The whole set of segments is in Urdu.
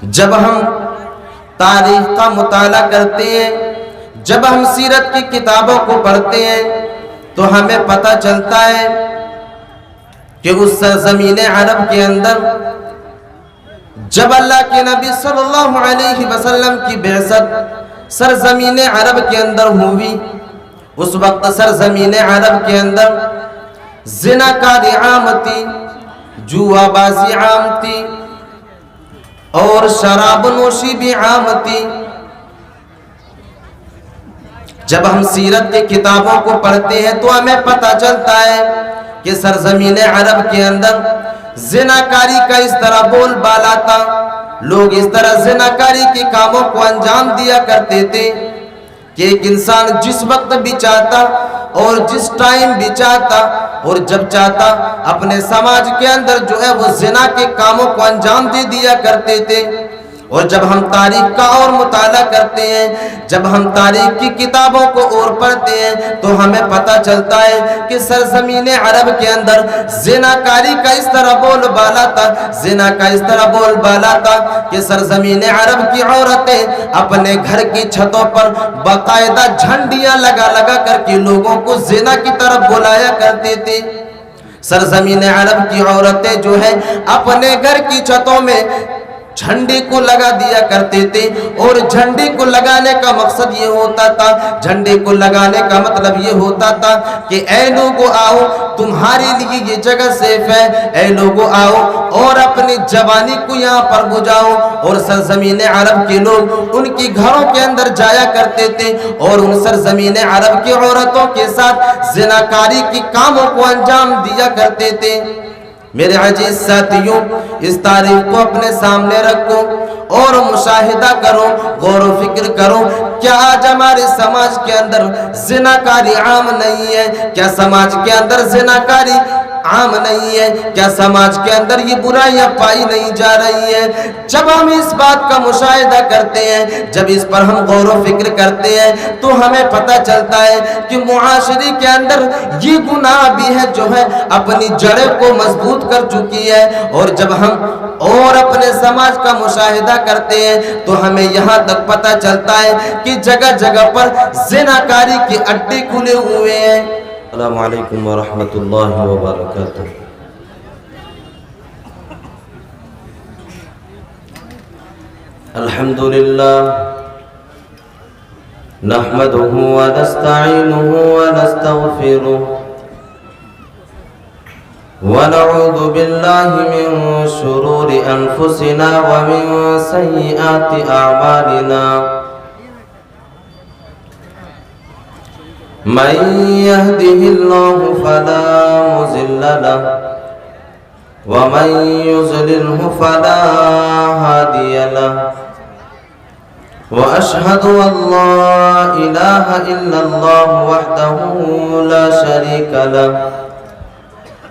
جب ہم تاریخ کا مطالعہ کرتے ہیں، جب ہم سیرت کی کتابوں کو پڑھتے ہیں تو ہمیں پتہ چلتا ہے کہ اس سرزمین عرب کے اندر جب اللہ کے نبی صلی اللہ علیہ وسلم کی بعثت سرزمین عرب کے اندر ہوئی، اس وقت سرزمین عرب کے اندر زناکاری عام تھی، جوا بازی عام تھی، اور شراب نوشی بھی عام تھی۔ جب ہم سیرت کی کتابوں کو پڑھتے ہیں تو ہمیں پتہ چلتا ہے کہ سرزمین عرب کے اندر زناکاری کا اس طرح بول بالا تھا، لوگ اس طرح زناکاری کے کاموں کو انجام دیا کرتے تھے کہ ایک انسان جس وقت بھی چاہتا اور جس ٹائم بھی چاہتا اور جب چاہتا اپنے سماج کے اندر جو ہے وہ زنا کے کاموں کو انجام دے دیا کرتے تھے۔ اور جب ہم تاریخ کا اور مطالعہ کرتے ہیں، جب ہم تاریخ کی کتابوں کو اور پڑھتے ہیں تو ہمیں پتہ چلتا ہے کہ سرزمین عرب کے اندر زناکاری کا اس طرح بول بالا تھا، زنا کا اس طرح بول بالا تھا کہ سرزمین عرب کی عورتیں اپنے گھر کی چھتوں پر باقاعدہ جھنڈیاں لگا لگا کر کے لوگوں کو زنا کی طرف بلایا کرتے تھے۔ سرزمین عرب کی عورتیں جو ہے اپنے گھر کی چھتوں میں جھنڈے کو لگا دیا کرتے تھے، اور جھنڈے کو لگانے کا مقصد یہ ہوتا تھا، جھنڈے کو لگانے کا مطلب یہ ہوتا تھا کہ اے لوگو آؤ، تمہارے لیے یہ جگہ سیف ہے، اے لوگو آؤ اور اپنی جوانی کو یہاں پر بجاؤ۔ اور سرزمین عرب کے لوگ ان کی گھروں کے اندر جایا کرتے تھے اور ان سرزمین عرب کی عورتوں کے ساتھ زناکاری کی کاموں کو انجام دیا کرتے تھے۔ میرے عزیز ساتھیوں، اس تاریخ کو اپنے سامنے رکھو اور مشاہدہ کرو، غور و فکر کرو، کیا آج ہمارے سماج کے اندر زناکاری عام نہیں ہے؟ کیا سماج کے اندر زناکاری عام نہیں ہے؟ کیا سماج کے اندر یہ برائیاں پائی نہیں جا رہی ہیں؟ جب ہم اس بات کا مشاہدہ کرتے ہیں، جب اس پر ہم غور و فکر کرتے ہیں تو ہمیں پتہ چلتا ہے کہ معاشرے کے اندر یہ گناہ بھی ہے جو ہے اپنی جڑیں کو مضبوط کر چکی ہے۔ اور جب ہم اور اپنے سماج کا مشاہدہ کرتے ہیں تو ہمیں یہاں تک پتہ چلتا ہے کہ جگہ جگہ پر زناکاری کے اڈے کھلے ہوئے ہیں۔ السلام علیکم ورحمۃ اللہ وبرکاتہ۔ الحمدللہ نحمدہ ونستعینہ ونستغفرہ ونعوذ باللہ من شرور انفسنا ومن سیئات اعمالنا، من يهده الله فلا مضل له ومن يضلله فلا هادي له، وأشهد أن لا إله إلا الله وحده لا شريك له،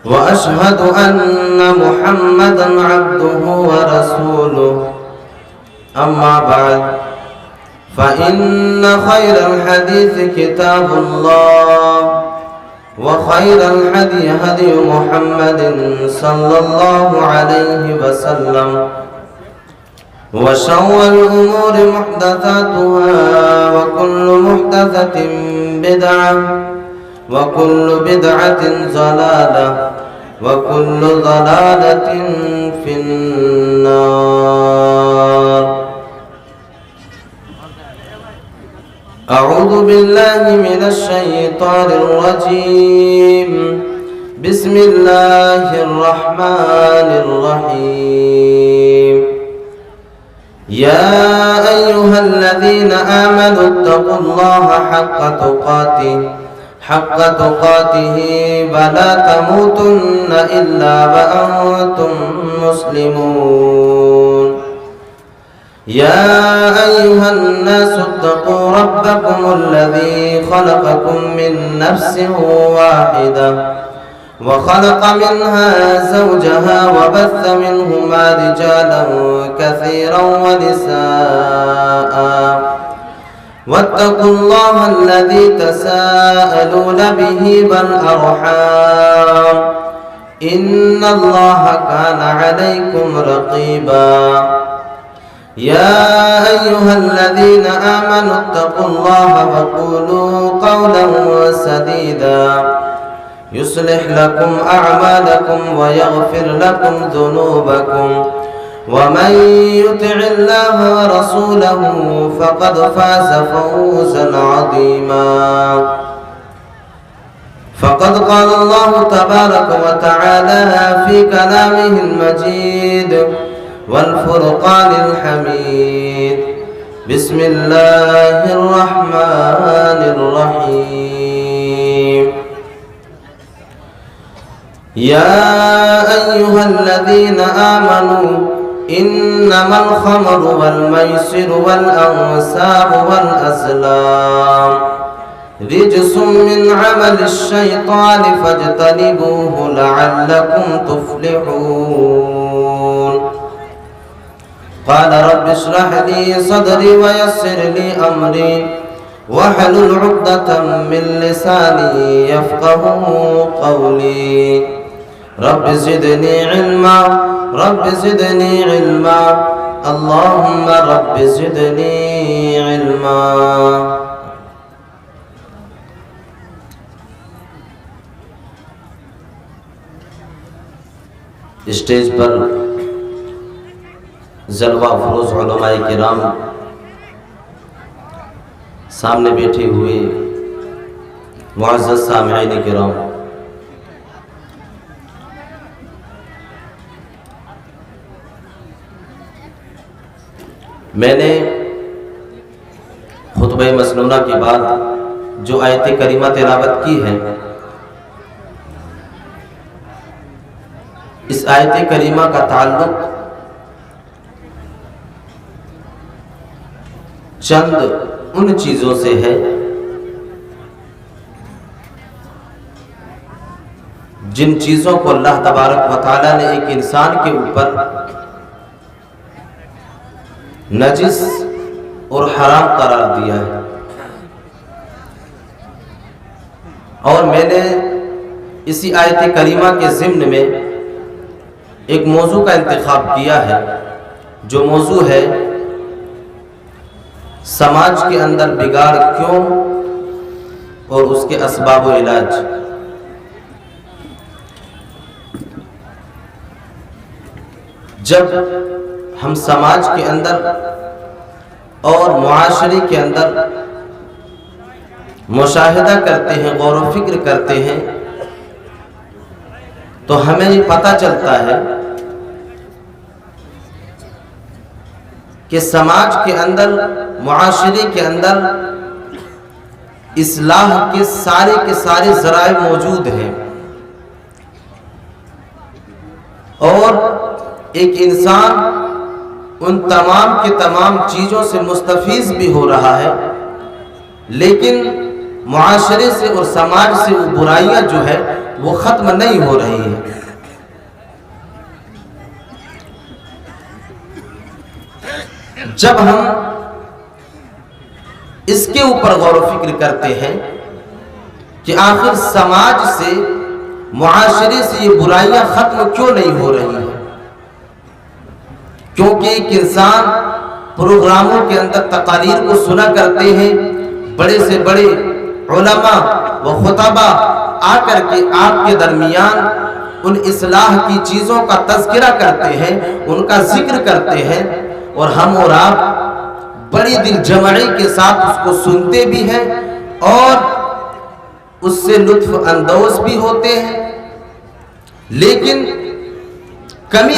وأشهد أن محمدا عبده ورسوله، أما بعد فإن خير الحديث كتاب الله، وخير الهدي هدي محمد صلى الله عليه وسلم، وشر الأمور محدثاتها، وكل محدثة بدعة، وكل بدعة ضلالة، وكل ضلالة في النار۔ أعوذ بالله من الشيطان الرجيم، بسم الله الرحمن الرحيم، يا أيها الذين آمنوا اتقوا الله حق تقاته ولا تموتن إلا وأنتم مسلمون، يا أيها الناس اتقوا ربكم الذي خلقكم من نفس واحدة وخلق منها زوجها وبث منهما رجالا كثيرا ونساء، واتقوا الله الذي تساءلون به والأرحام، إن الله كان عليكم رقيبا، يا أيها الذين آمنوا اتقوا الله وقولوا قولا سديدا يصلح لكم أعمالكم ويغفر لكم ذنوبكم ومن يطع الله ورسوله فقد فاز فوزا عظيما فقد قال الله تبارك وتعالى في كلامه المجيد والفرقان الحميد بسم الله الرحمن الرحيم يا أيها الذين آمنوا إنما الخمر والميسر والأنساب والأزلام رجس من عمل الشيطان فاجتنبوه لعلكم تفلحون قال رب اشرح لي صدري ويسر لي أمري واحلل عقدة من لساني يفقهوا قولي رب زدني علما رب زدني علما اللهم رب زدني علما اسٹیج پر جلوہ افروز علماء کرام سامنے بیٹھے ہوئے معزز سامعین کرام، میں نے خطبہ مسنونہ کے بعد جو آیت کریمہ تلاوت کی ہے، اس آیت کریمہ کا تعلق چند ان چیزوں سے ہے جن چیزوں کو اللہ تبارک و تعالیٰ نے ایک انسان کے اوپر نجس اور حرام قرار دیا ہے، اور میں نے اسی آیت کریمہ کے ضمن میں ایک موضوع کا انتخاب کیا ہے، جو موضوع ہے سماج کے اندر بگاڑ کیوں اور اس کے اسباب و علاج۔ جب ہم سماج کے اندر اور معاشرے کے اندر مشاہدہ کرتے ہیں، غور و فکر کرتے ہیں، تو ہمیں یہ پتہ چلتا ہے کہ سماج کے اندر، معاشرے کے اندر اصلاح کے سارے ذرائع موجود ہیں، اور ایک انسان ان تمام کے تمام چیزوں سے مستفیض بھی ہو رہا ہے، لیکن معاشرے سے اور سماج سے وہ برائیاں جو ہے وہ ختم نہیں ہو رہی ہیں۔ جب ہم اس کے اوپر غور و فکر کرتے ہیں کہ آخر سماج سے، معاشرے سے یہ برائیاں ختم کیوں نہیں ہو رہی ہیں، کیونکہ ایک انسان پروگراموں کے اندر تقاریر کو سنا کرتے ہیں، بڑے سے بڑے علماء و خطبہ آ کر کے آپ کے درمیان ان اصلاح کی چیزوں کا تذکرہ کرتے ہیں، ان کا ذکر کرتے ہیں، اور ہم اور آپ بڑی دل جمعی کے ساتھ اس کو سنتے بھی ہیں اور اس سے لطف اندوز بھی ہوتے ہیں، لیکن کمی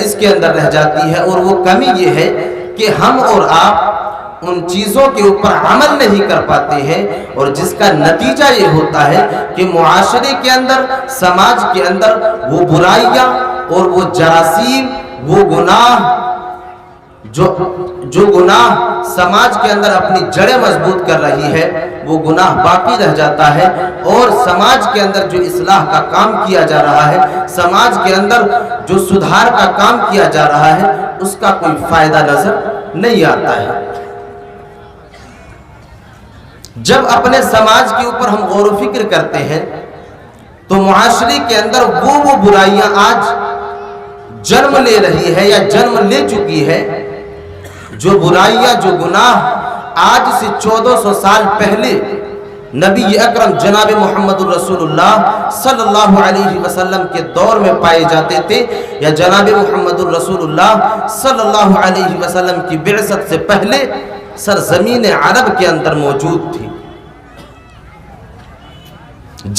اس کے اندر رہ جاتی ہے، اور وہ کمی یہ ہے کہ ہم اور آپ ان چیزوں کے اوپر عمل نہیں کر پاتے ہیں، اور جس کا نتیجہ یہ ہوتا ہے کہ معاشرے کے اندر، سماج کے اندر وہ برائیاں اور وہ جراثیم، وہ گناہ جو گناہ سماج کے اندر اپنی جڑیں مضبوط کر رہی ہے، وہ گناہ باقی رہ جاتا ہے، اور سماج کے اندر جو اصلاح کا کام کیا جا رہا ہے، سماج کے اندر جو سدھار کا کام کیا جا رہا ہے، اس کا کوئی فائدہ نظر نہیں آتا ہے۔ جب اپنے سماج کے اوپر ہم غور و فکر کرتے ہیں تو معاشرے کے اندر وہ برائیاں آج جنم لے رہی ہے یا جنم لے چکی ہے جو برائیاں، جو گناہ آج سے 1400 سال پہلے نبی اکرم جناب محمد الرسول اللہ صلی اللہ علیہ وسلم کے دور میں پائے جاتے تھے، یا جناب محمد الرسول اللہ صلی اللہ علیہ وسلم کی بعثت سے پہلے سرزمین عرب کے اندر موجود تھی۔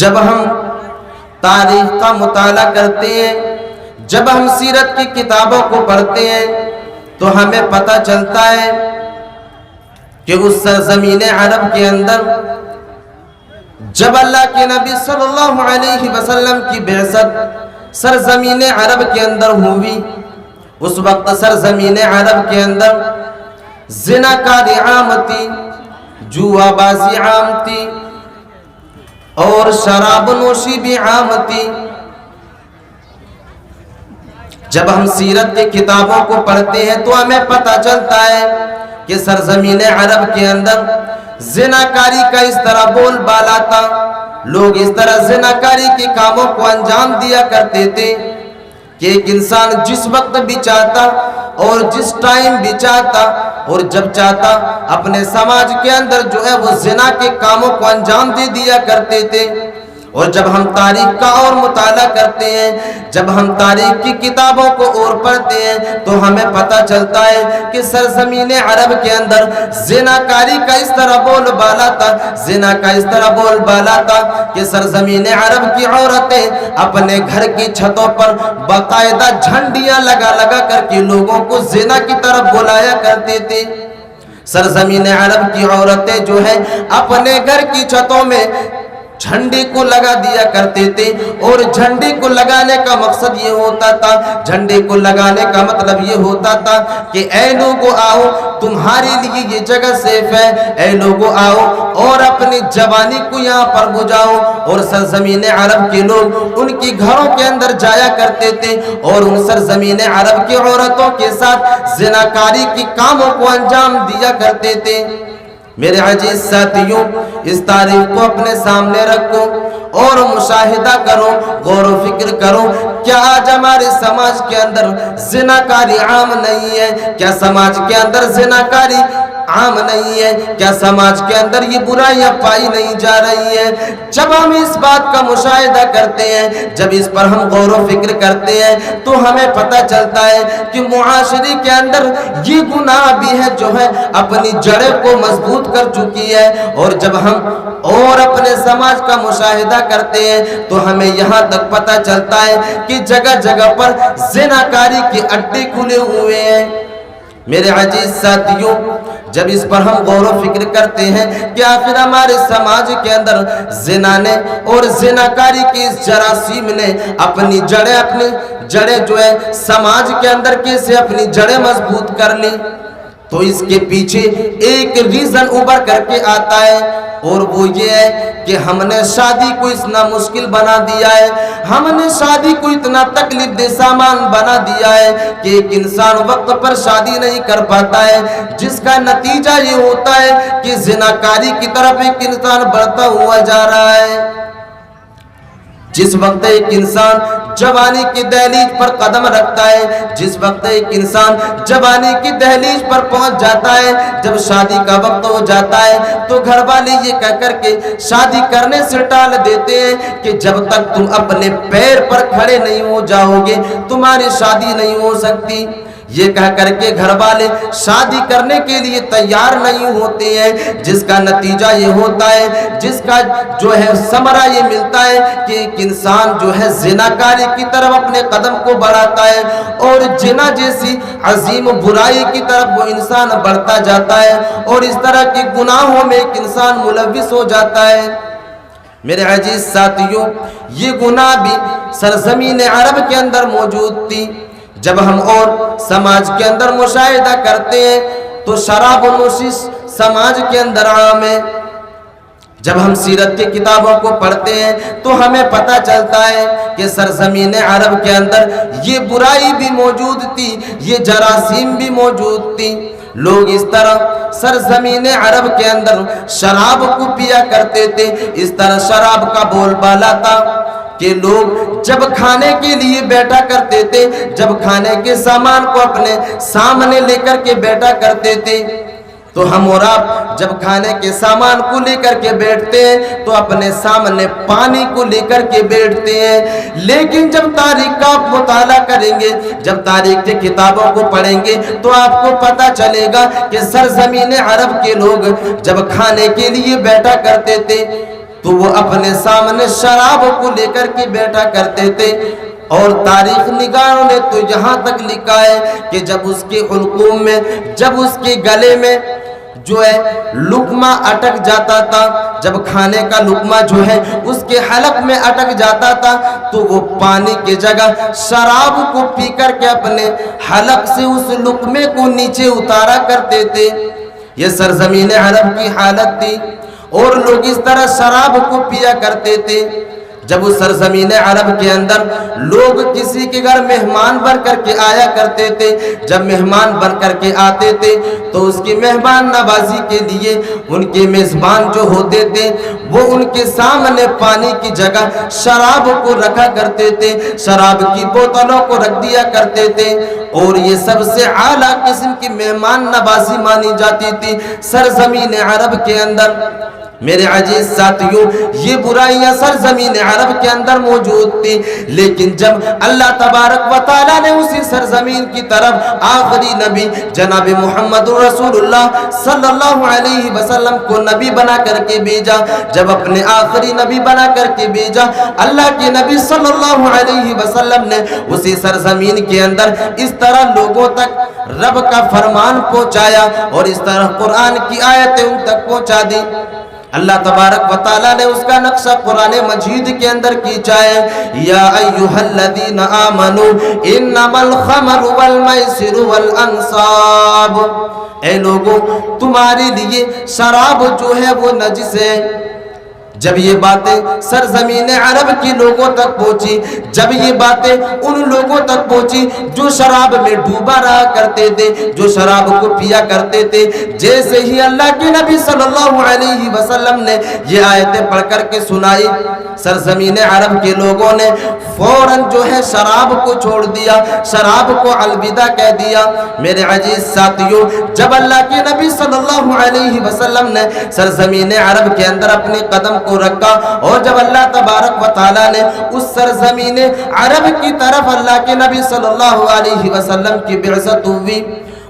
جب ہم تاریخ کا مطالعہ کرتے ہیں، جب ہم سیرت کی کتابوں کو پڑھتے ہیں، تو ہمیں پتہ چلتا ہے کہ اس سرزمین عرب کے اندر جب اللہ کے نبی صلی اللہ علیہ وسلم کی بعثت سرزمین عرب کے اندر ہوئی، اس وقت سرزمین عرب کے اندر زناکاری عام تھی، جوا بازی عام تھی، اور شراب نوشی بھی عام تھی۔ جب ہم سیرت کی کتابوں کو پڑھتے ہیں تو ہمیں پتہ چلتا ہے کہ سرزمین عرب کے اندر زناکاری کا اس طرح بول بالا تھا، لوگ اس طرح زناکاری کے کاموں کو انجام دیا کرتے تھے کہ ایک انسان جس وقت بھی چاہتا اور جس ٹائم بھی چاہتا اور جب چاہتا اپنے سماج کے اندر جو ہے وہ زنا کے کاموں کو انجام دے دیا کرتے تھے۔ اور جب ہم تاریخ کا اور مطالعہ کرتے ہیں، جب ہم تاریخ کی کتابوں کو اور پڑھتے ہیں، تو ہمیں پتہ چلتا ہے کہ سرزمین عرب کے اندر زناکاری کا اس طرح بول بالا تھا، زنا کا اس طرح بول بالا تھا کہ سرزمین عرب کی عورتیں اپنے گھر کی چھتوں پر باقاعدہ جھنڈیاں لگا لگا کر کے لوگوں کو زنا کی طرف بلایا کرتے تھے۔ سرزمین عرب کی عورتیں جو ہیں اپنے گھر کی چھتوں میں جھنڈے کو لگا دیا کرتے تھے، اور جھنڈے کو لگانے کا مقصد یہ ہوتا تھا، جھنڈے کو لگانے کا مطلب یہ ہوتا تھا کہ اے لوگو آؤ، تمہارے لیے یہ جگہ سیف ہے، اے لوگو آؤ اور اپنی جوانی کو یہاں پر بجاؤ۔ اور سرزمین عرب کے لوگ ان کی گھروں کے اندر جایا کرتے تھے اور ان سرزمین عرب کی عورتوں کے ساتھ زناکاری کی کاموں کو انجام دیا کرتے تھے۔ میرے عزیز ساتھیوں، اس تاریخ کو اپنے سامنے رکھو اور مشاہدہ کرو، غور و فکر کرو، کیا آج ہمارے سماج کے اندر زناکاری عام نہیں ہے؟ کیا سماج کے اندر زناکاری عام نہیں ہے؟ کیا سماج کے اندر یہ برائیاں پائی نہیں جا رہی ہیں؟ جب ہم اس بات کا مشاہدہ کرتے ہیں، جب اس پر ہم غور و فکر کرتے ہیں، تو ہمیں پتہ چلتا ہے کہ معاشرے کے اندر یہ گناہ بھی ہے جو ہے اپنی جڑیں کو مضبوط کر چکی ہے۔ اور جب ہم اور اپنے سماج کا مشاہدہ کرتے ہیں تو ہمیں یہاں تک پتہ چلتا ہے کہ جگہ جگہ پر زناکاری کے اڈے کھلے ہوئے ہیں۔ میرے عزیز ساتھیوں، جب اس پر ہم غور و فکر کرتے ہیں کہ آخر ہمارے سماج کے اندر زنا نے اور زناکاری کی اس جراثیم نے اپنی جڑیں جو ہے سماج کے اندر کیسے اپنی جڑیں مضبوط کر لی، تو اس کے پیچھے ایک ریزن ابھر کر کے آتا ہے، اور وہ یہ ہے کہ ہم نے شادی کو اتنا مشکل بنا دیا ہے، ہم نے شادی کو اتنا تکلیف دہ سامان بنا دیا ہے کہ ایک انسان وقت پر شادی نہیں کر پاتا ہے، جس کا نتیجہ یہ ہوتا ہے کہ زناکاری کی طرف ایک انسان بڑھتا ہوا جا رہا ہے۔ جس وقت ایک انسان جوانی کی دہلیز پر قدم رکھتا ہے، جس وقت ایک انسان جوانی کی دہلیز پر پہنچ جاتا ہے، جب شادی کا وقت ہو جاتا ہے تو گھر والے یہ کہہ کر کے شادی کرنے سے ٹال دیتے ہیں کہ جب تک تم اپنے پیر پر کھڑے نہیں ہو جاؤ گے تمہاری شادی نہیں ہو سکتی۔ یہ کہہ کر کے گھر والے شادی کرنے کے لیے تیار نہیں ہوتے ہیں، جس کا نتیجہ یہ ہوتا ہے، جس کا جو ہے ثمرہ یہ ملتا ہے کہ ایک انسان جو ہے زناکاری کی طرف اپنے قدم کو بڑھاتا ہے، اور زنا جیسی عظیم برائی کی طرف وہ انسان بڑھتا جاتا ہے، اور اس طرح کے گناہوں میں ایک انسان ملوث ہو جاتا ہے۔ میرے عزیز ساتھیوں، یہ گناہ بھی سرزمین عرب کے اندر موجود تھی۔ جب ہم اور سماج کے اندر مشاہدہ کرتے ہیں تو شراب و نوشی سماج کے اندر عام ہے۔ جب ہم سیرت کی کتابوں کو پڑھتے ہیں تو ہمیں پتہ چلتا ہے کہ سرزمین عرب کے اندر یہ برائی بھی موجود تھی، یہ جراثیم بھی موجود تھی۔ لوگ اس طرح سرزمین عرب کے اندر شراب کو پیا کرتے تھے، اس طرح شراب کا بول بالا تھا کہ کہ لوگ جب کھانے کے لیے بیٹھا کرتے تھے، جب کھانے کے سامان کو اپنے سامنے لے کر کے بیٹھا کرتے تھے، تو ہم اور آپ جب کھانے کے سامان کو لے کر کے بیٹھتے ہیں تو اپنے سامنے پانی کو لے کر کے بیٹھتے ہیں۔ لیکن جب تاریخ کا آپ مطالعہ کریں گے، جب تاریخ کے کتابوں کو پڑھیں گے تو آپ کو پتہ چلے گا کہ سرزمین عرب کے لوگ جب کھانے کے لیے بیٹھا کرتے تھے تو وہ اپنے سامنے شراب کو لے کر کے بیٹھا کرتے تھے۔ اور تاریخ نگاروں نے تو یہاں تک لکھا ہے کہ جب اس کے حلقوم میں، جب اس کے گلے میں جو ہے لقمہ اٹک جاتا تھا، جب کھانے کا لقمہ جو ہے اس کے حلق میں اٹک جاتا تھا تو وہ پانی کی جگہ شراب کو پی کر کے اپنے حلق سے اس لقمے کو نیچے اتارا کرتے تھے۔ یہ سرزمین عرب کی حالت تھی اور لوگ اس طرح شراب کو پیا کرتے تھے۔ جب اس سرزمین عرب کے اندر لوگ کسی کے گھر مہمان بن کر کے آیا کرتے تھے، جب مہمان بن کر کے آتے تھے تو اس کی مہمان نوازی کے لیے ان کے میزبان جو ہوتے تھے وہ ان کے سامنے پانی کی جگہ شراب کو رکھا کرتے تھے، شراب کی بوتلوں کو رکھ دیا کرتے تھے، اور یہ سب سے اعلیٰ قسم کی مہمان نوازی مانی جاتی تھی سرزمین عرب کے اندر۔ میرے عزیز ساتھیوں، یہ برائیاں سرزمین عرب کے اندر موجود تھی، لیکن جب اللہ تبارک و تعالیٰ نے اسی سرزمین کی طرف آخری نبی جناب محمد رسول اللہ صلی اللہ علیہ وسلم کو نبی بنا کر کے بھیجا، جب اپنے آخری نبی بنا کر کے بھیجا، اللہ کے نبی صلی اللہ علیہ وسلم نے اسی سرزمین کے اندر اس طرح لوگوں تک رب کا فرمان پہنچایا اور اس طرح قرآن کی آیتیں ان تک پہنچا دی۔ اللہ تبارک و تعالیٰ نے اس کا نقشہ قرآن مجید کے اندر کھینچا ہے، یا ایھا الذین آمنوا انما الخمر والمیسر والانصاب، اے لوگوں تمہارے لیے شراب جو ہے وہ نجس ہے۔ جب یہ باتیں سرزمین عرب کے لوگوں تک پہنچی، جب یہ باتیں ان لوگوں تک پہنچی جو شراب میں ڈوبا رہا کرتے تھے، جو شراب کو پیا کرتے تھے، جیسے ہی اللہ کے نبی صلی اللہ علیہ وسلم نے یہ آیتیں پڑھ کر کے سنائی، سرزمین عرب کے لوگوں نے فوراً جو ہے شراب کو چھوڑ دیا، شراب کو الوداع کہہ دیا۔ میرے عزیز ساتھیوں، جب اللہ کے نبی صلی اللہ علیہ وسلم نے سرزمین عرب کے اندر اپنے قدم کو رکھا اور جب اللہ تبارک و تعالیٰ نے اس سرزمین عرب کی طرف اللہ کے نبی صلی اللہ علیہ وسلم کی بعثت ہوئی،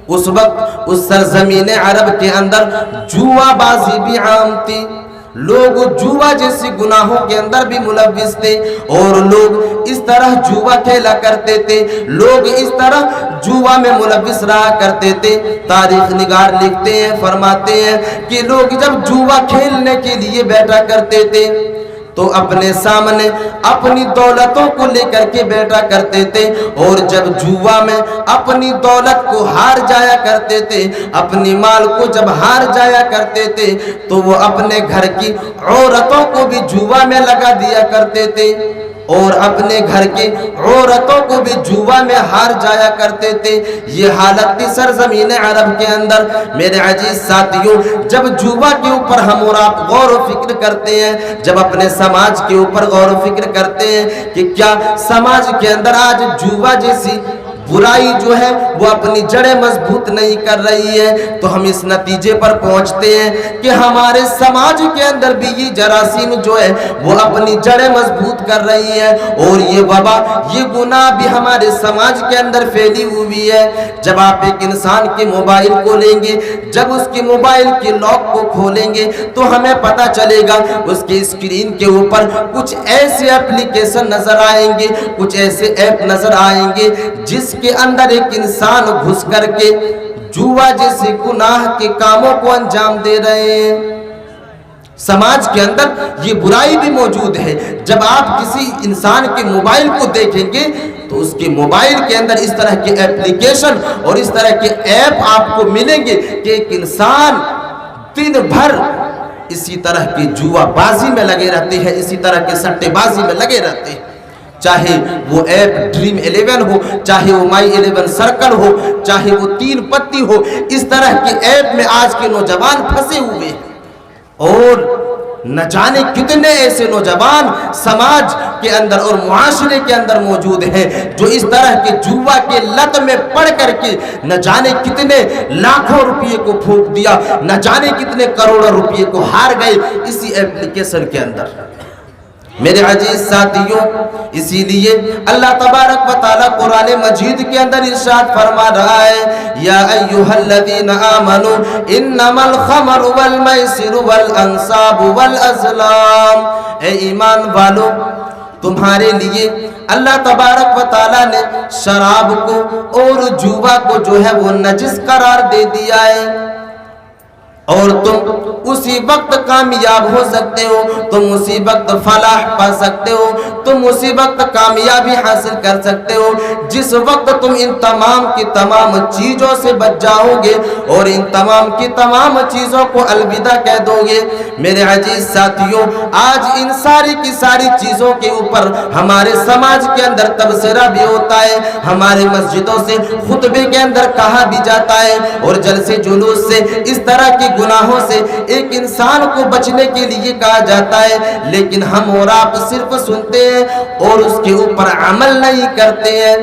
اس وقت اس سرزمین عرب کے اندر جوا بازی بھی عام تھی، لوگ جوا جیسی گناہوں کے اندر بھی ملوث تھے اور لوگ اس طرح جوا کھیلا کرتے تھے، لوگ اس طرح جوا میں ملوث رہا کرتے تھے۔ تاریخ نگار لکھتے ہیں، فرماتے ہیں کہ لوگ جب جوا کھیلنے کے لیے بیٹھا کرتے تھے تو اپنے سامنے اپنی دولتوں کو لے کر کے بیٹھا کرتے تھے، اور جب جوا میں اپنی دولت کو ہار جایا کرتے تھے، اپنی مال کو جب ہار جایا کرتے تھے تو وہ اپنے گھر کی عورتوں کو بھی جوا میں لگا دیا کرتے تھے اور اپنے گھر کی عورتوں کو بھی جوا میں ہار جایا کرتے تھے۔ یہ حالت تھی سرزمین عرب کے اندر۔ میرے عزیز ساتھیوں، جب جوا کے اوپر ہم اور آپ غور و فکر کرتے ہیں، جب اپنے سماج کے اوپر غور و فکر کرتے ہیں کہ کیا سماج کے اندر آج جوا جیسی برائی جو ہے وہ اپنی جڑیں مضبوط نہیں کر رہی ہے، تو ہم اس نتیجے پر پہنچتے ہیں کہ ہمارے سماج کے اندر بھی یہ جراثیم جو ہے وہ اپنی جڑیں مضبوط کر رہی ہے اور یہ وبا، یہ گناہ بھی ہمارے سماج کے اندر پھیلی ہوئی ہے۔ جب آپ ایک انسان کے موبائل کو لیں گے، جب اس کے موبائل کے لاک کو کھولیں گے تو ہمیں پتہ چلے گا اس کی اسکرین کے اوپر کچھ ایسے اپلیکیشن نظر آئیں گے، کچھ ایسے ایپ نظر آئیں گے جس کے اندر ایک انسان گھس کر کے جوا جیسے گناہ کے کاموں کو انجام دے رہے ہیں۔ سماج کے اندر یہ برائی بھی موجود ہے۔ جب آپ کسی انسان کے موبائل کو دیکھیں گے تو اس کے موبائل کے اندر اس طرح کے ایپلیکیشن اور اس طرح کے ایپ آپ کو ملیں گے کہ ایک انسان دن بھر اسی طرح کی جوا بازی میں لگے رہتے ہیں، اسی طرح کے سٹے بازی میں لگے رہتے ہیں، چاہے وہ ایپ ڈریم 11 ہو، چاہے وہ مائی 11 سرکل ہو، چاہے وہ 3 پتی ہو، اس طرح کے ایپ میں آج کے نوجوان پھنسے ہوئے ہیں۔ اور نہ جانے کتنے ایسے نوجوان سماج کے اندر اور معاشرے کے اندر موجود ہیں جو اس طرح کے جوا کے لت میں پڑ کر کے نہ جانے کتنے لاکھوں روپے کو پھونک دیا، نہ جانے کتنے کروڑوں روپے کو ہار گئے اسی ایپلیکیشن کے اندر۔ میرے عزیز ساتھیوں، اسی لیے اللہ تبارک و تعالیٰ قرآن مجید کے اندر ارشاد فرما رہا ہے، یا ایھا الذین آمنوا انما الخمر والمیسر والانصاب والازلام، اے ایمان والو تمہارے لیے اللہ تبارک و تعالیٰ نے شراب کو اور جوا کو جو ہے وہ نجس قرار دے دیا ہے، اور تم اسی وقت کامیاب ہو سکتے ہو، تم اسی وقت فلاح پا سکتے ہو، تم اسی وقت کامیابی حاصل کر سکتے ہو جس وقت تم ان تمام کی تمام چیزوں سے بچ جاؤ گے اور ان تمام کی تمام چیزوں کو الوداع کہہ دو گے۔ میرے عزیز ساتھیوں، آج ان ساری کی ساری چیزوں کے اوپر ہمارے سماج کے اندر تبصرہ بھی ہوتا ہے، ہمارے مسجدوں سے خطبے کے اندر کہا بھی جاتا ہے، اور جلسے جلوس سے اس طرح کی گناہوں سے ایک انسان کو بچنے کے لیے کہا جاتا ہے، لیکن ہم اور آپ صرف سنتے ہیں اور اس کے اوپر عمل نہیں کرتے ہیں۔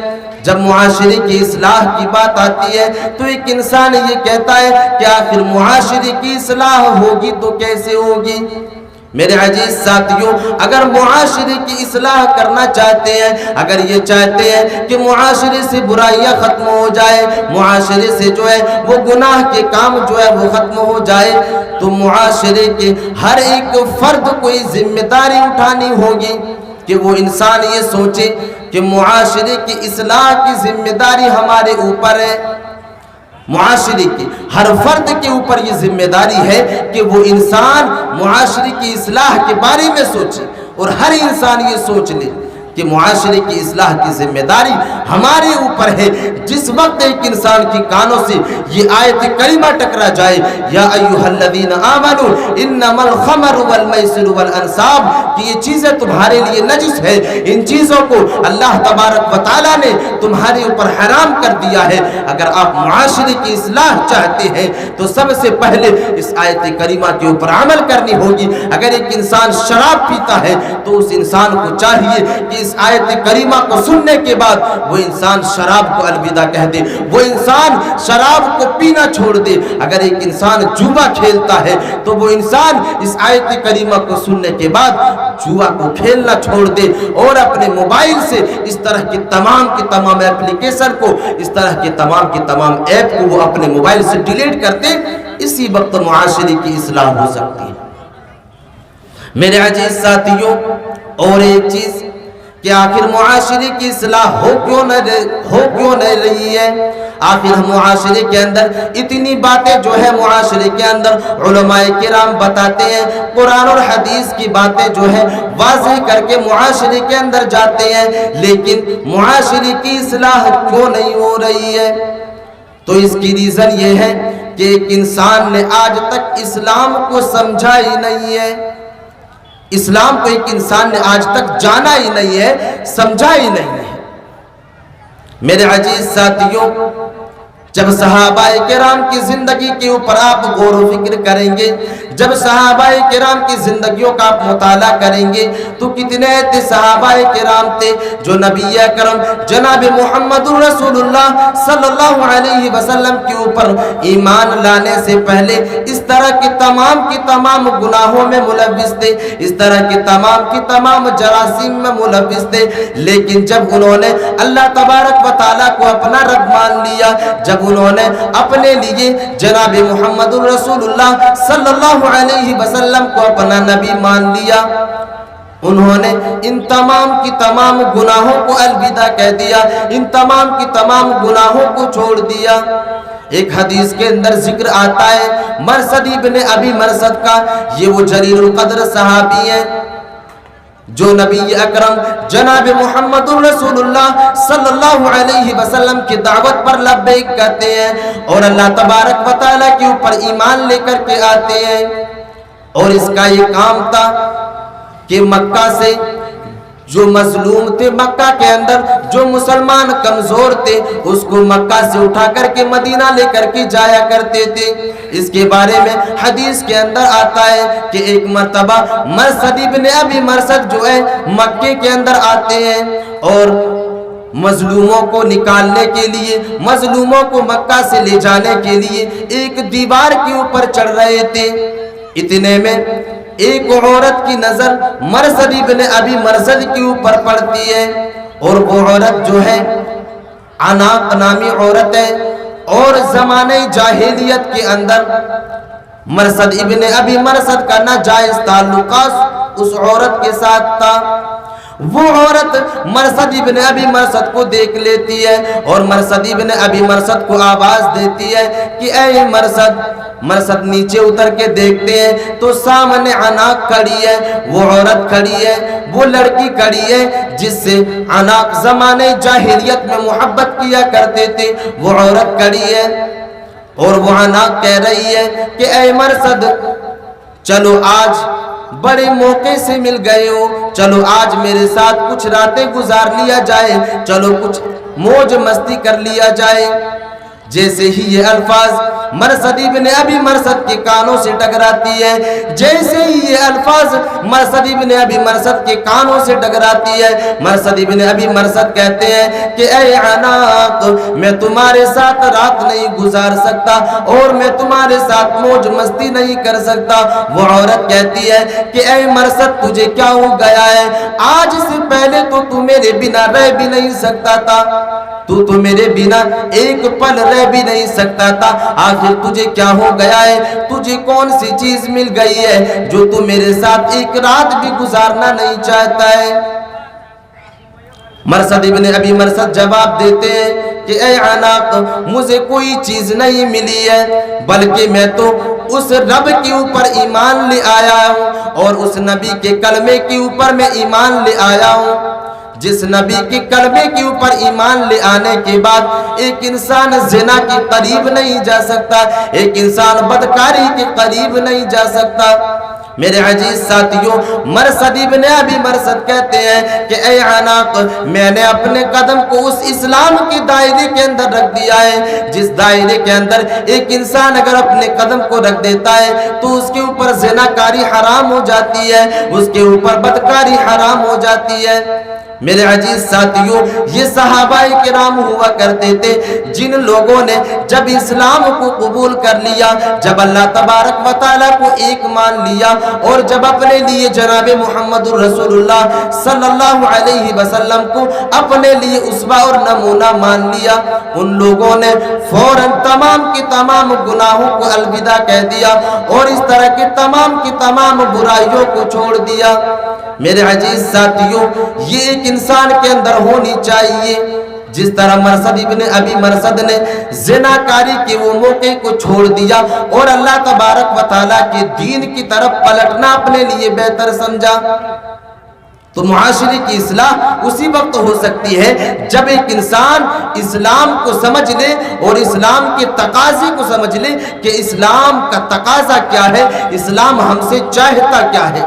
جب معاشرے کی اصلاح کی بات آتی ہے تو ایک انسان یہ کہتا ہے کہ آخر معاشرے کی اصلاح ہوگی تو کیسے ہوگی؟ میرے عزیز ساتھیوں، اگر معاشرے کی اصلاح کرنا چاہتے ہیں، اگر یہ چاہتے ہیں کہ معاشرے سے برائیاں ختم ہو جائے، معاشرے سے جو ہے وہ گناہ کے کام جو ہے وہ ختم ہو جائے، تو معاشرے کے ہر ایک فرد کو یہ ذمہ داری اٹھانی ہوگی کہ وہ انسان یہ سوچے کہ معاشرے کی اصلاح کی ذمہ داری ہمارے اوپر ہے۔ معاشرے کے ہر فرد کے اوپر یہ ذمہ داری ہے کہ وہ انسان معاشرے کی اصلاح کے بارے میں سوچے، اور ہر انسان یہ سوچ لے کہ معاشرے کی اصلاح کی ذمہ داری ہمارے اوپر ہے۔ جس وقت ایک انسان کی کانوں سے یہ آیت کریمہ ٹکرا جائے، یا ایھا الذین آمنوا انما الخمر والمیسر والانصاب، کہ یہ چیزیں تمہارے لیے نجس ہے، ان چیزوں کو اللہ تبارک و تعالیٰ نے تمہارے اوپر حرام کر دیا ہے۔ اگر آپ معاشرے کی اصلاح چاہتے ہیں تو سب سے پہلے اس آیت کریمہ کے اوپر عمل کرنی ہوگی۔ اگر ایک انسان شراب پیتا ہے تو اس انسان کو چاہیے کہ اس آیت کریمہ کو سننے کے بعد وہ انسان شراب کو الوداع کہہ دے، وہ انسان شراب کو پینا چھوڑ دے۔ اگر ایک انسان جوا کھیلتا ہے تو وہ انسان اس آیت کریمہ کو سننے کے بعد جوا کو کھیلنا چھوڑ دے اور اپنے موبائل سے اس طرح کی تمام ایپلیکیشن کو، اس طرح کے تمام ایپ کو وہ اپنے موبائل سے ڈیلیٹ کر دے۔ اسی وقت معاشرے کی اصلاح ہو سکتی ہے۔ میرے عزیز ساتھیوں، اور ایک چیز کہ آخر معاشرے کی اصلاح ہو کیوں نہیں رہی ہے؟ آخر معاشرے کے اندر اتنی باتیں جو ہے معاشرے کے اندر علماء کرام بتاتے ہیں، قرآن اور حدیث کی باتیں جو ہے واضح کر کے معاشرے کے اندر جاتے ہیں، لیکن معاشرے کی اصلاح کیوں نہیں ہو رہی ہے؟ تو اس کی ریزن یہ ہے کہ ایک انسان نے آج تک اسلام کو سمجھا ہی نہیں ہے، اسلام کو ایک انسان نے آج تک جانا ہی نہیں ہے، سمجھا ہی نہیں ہے۔ میرے عزیز ساتھیوں، جب صحابہ کرام کی زندگی کے اوپر آپ غور و فکر کریں گے، جب صحابہ کرام کی زندگیوں کا آپ مطالعہ کریں گے تو کتنے ایسے صحابہ کرام تھے جو نبی اکرم جناب محمد رسول اللہ صلی اللہ علیہ وسلم کے اوپر ایمان لانے سے پہلے اس طرح کی تمام گناہوں میں ملوث تھے، اس طرح کی تمام جراثیم میں ملوث تھے، لیکن جب انہوں نے اللہ تبارک و تعالیٰ کو اپنا رب مان لیا، جب انہوں نے اپنے لیے جناب محمد رسول اللہ صلی اللہ علیہ وسلم کو اپنا نبی مان لیا، انہوں نے ان تمام گناہوں کو الوداع کہہ دیا، ان تمام گناہوں کو چھوڑ دیا۔ ایک حدیث کے اندر ذکر آتا ہے مرثد ابن ابی مرثد کا، یہ وہ جلیل القدر صحابی ہیں جو نبی اکرم جناب محمد رسول اللہ صلی اللہ علیہ وسلم کی دعوت پر لبیک کہتے ہیں اور اللہ تبارک و تعالیٰ کے اوپر ایمان لے کر کے آتے ہیں، اور اس کا یہ کام تھا کہ مکہ سے جو مظلوم تھے مکہ کے اندر، جو مسلمان کمزور تھے، اس کو مکہ سے اٹھا کر کے مدینہ لے کر کے جایا کرتے تھے۔ اس کے بارے میں حدیث کے اندر آتا ہے کہ ایک مرتبہ مرثد ابن ابی مرثد جو ہے مکے کے اندر آتے ہیں اور مظلوموں کو نکالنے کے لیے، مظلوموں کو مکہ سے لے جانے کے لیے ایک دیوار کے اوپر چڑھ رہے تھے۔ اتنے میں ایک عورت کی نظر مرثد ابن ابی مرثد کے اوپر پڑتی ہے، اور وہ عورت جو ہے عناق نامی عورت ہے، اور زمانے جاہلیت کے اندر مرثد ابن ابی مرثد کا ناجائز تعلقات اس عورت کے ساتھ تھا۔ وہ عورت مرثد ابن ابی مرثد کو دیکھ لیتی ہے اور مرثد ابن ابی مرثد کو آواز دیتی ہے کہ اے مرثد۔ مرثد نیچے اتر کے دیکھتے ہیں تو سامنے عناق کھڑی ہے، وہ عورت کھڑی ہے، وہ لڑکی کھڑی ہے جس سے عناق زمانے جاہلیت میں محبت کیا کرتے تھے، وہ عورت کھڑی ہے اور وہ عناق کہہ رہی ہے کہ اے مرثد، چلو آج بڑے موقع سے مل گئے ہو، چلو آج میرے ساتھ کچھ راتیں گزار لیا جائے، چلو کچھ موج مستی کر لیا جائے۔ جیسے ہی یہ الفاظ مرثد ابن ابی مرثد کے کانوں سے ٹکراتی ہے، جیسے ہی یہ الفاظ مرثد ابن ابی مرثد کے کانوں سے ٹکراتی ہے، مرثد ابن ابی مرثد کہتے ہیں کہ اے عناق، میں تمہارے ساتھ رات نہیں گزار سکتا اور میں تمہارے ساتھ موج مستی نہیں کر سکتا۔ وہ عورت کہتی ہے کہ اے مرثد، تجھے کیا ہو گیا ہے؟ آج سے پہلے تو میرے بنا رہ بھی نہیں سکتا تھا، تو میرے بنا ایک پل رہ بھی نہیں سکتا تھا، آخر تجھے کیا ہو گیا ہے؟ تجھے کون سی چیز مل گئی ہے جو تو میرے ساتھ ایک رات بھی گزارنا نہیں چاہتا ہے؟ مرثد ابن ابی مرثد جواب دیتے ہیں کہ اے عناق، مجھے کوئی چیز نہیں ملی ہے، بلکہ میں تو اس رب کے اوپر ایمان لے آیا ہوں اور اس نبی کے کلمے کے اوپر میں ایمان لے آیا ہوں۔ جس نبی کے کلمے کے اوپر ایمان لے آنے کے بعد ایک انسان زنا کے قریب نہیں جا سکتا، ایک انسان بدکاری کے قریب نہیں جا سکتا۔ میرے عزیز ساتھیوں، مرثد ابن ابی مرثد کہتے ہیں کہ اے عناق، میں نے اپنے قدم کو اس اسلام کے دائرے کے اندر رکھ دیا ہے جس دائرے کے اندر ایک انسان اگر اپنے قدم کو رکھ دیتا ہے تو اس کے اوپر زناکاری حرام ہو جاتی ہے، اس کے اوپر بدکاری حرام ہو جاتی ہے۔ میرے عزیز ساتھیوں، یہ صحابہ کرام ہوا کرتے تھے جن لوگوں نے جب اسلام کو قبول کر لیا، جب اللہ تبارک و تعالیٰ کو ایک مان لیا اور جب اپنے لیے جناب محمد الرسول اللہ صلی اللہ علیہ وسلم کو اپنے لیے اسوہ اور نمونہ مان لیا، ان لوگوں نے فوراً تمام کی تمام گناہوں کو الوداع کہہ دیا اور اس طرح کی تمام برائیوں کو چھوڑ دیا۔ میرے عزیز ساتھیوں، یہ ایک انسان کے اندر ہونی چاہیے۔ جس طرح مرثد ابن ابی مرثد نے زناکاری کے وہ موقع کو چھوڑ دیا اور اللہ تبارک و تعالیٰ کے دین کی طرف پلٹنا اپنے لیے بہتر سمجھا، تو معاشرے کی اصلاح اسی وقت ہو سکتی ہے جب ایک انسان اسلام کو سمجھ لے اور اسلام کے تقاضے کو سمجھ لے کہ اسلام کا تقاضا کیا ہے، اسلام ہم سے چاہتا کیا ہے،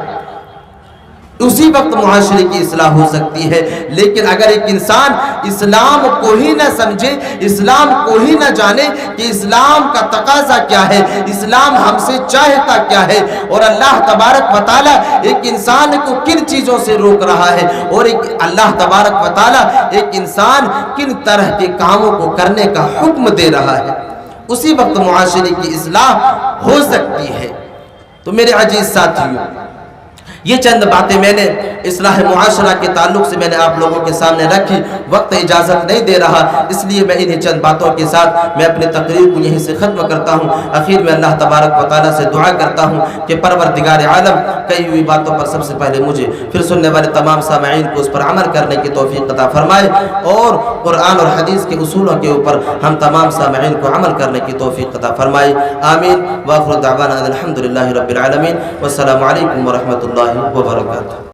اسی وقت معاشرے کی اصلاح ہو سکتی ہے۔ لیکن اگر ایک انسان اسلام کو ہی نہ سمجھے، اسلام کو ہی نہ جانے کہ اسلام کا تقاضا کیا ہے، اسلام ہم سے چاہتا کیا ہے، اور اللہ تبارک و تعالیٰ ایک انسان کو کن چیزوں سے روک رہا ہے، اور اللہ تبارک و تعالیٰ ایک انسان کن طرح کے کاموں کو کرنے کا حکم دے رہا ہے، اسی وقت معاشرے کی اصلاح ہو سکتی ہے۔ تو میرے عزیز ساتھیوں، یہ چند باتیں میں نے اصلاح معاشرہ کے تعلق سے میں نے آپ لوگوں کے سامنے رکھی، وقت اجازت نہیں دے رہا، اس لیے میں انہیں چند باتوں کے ساتھ میں اپنی تقریر کو یہیں سے ختم کرتا ہوں۔ آخر میں اللہ تبارک و تعالیٰ سے دعا کرتا ہوں کہ پروردگار عالم کئی ہوئی باتوں پر سب سے پہلے مجھے پھر سننے والے تمام سامعین کو اس پر عمل کرنے کی توفیق عطا فرمائے، اور قرآن اور حدیث کے اصولوں کے اوپر ہم تمام سامعین کو عمل کرنے کی توفیق عطا فرمائے، آمین۔ وآخر دعوانا الحمدللہ رب العالمین، والسلام علیکم ورحمۃ اللہ وبرکاتہ۔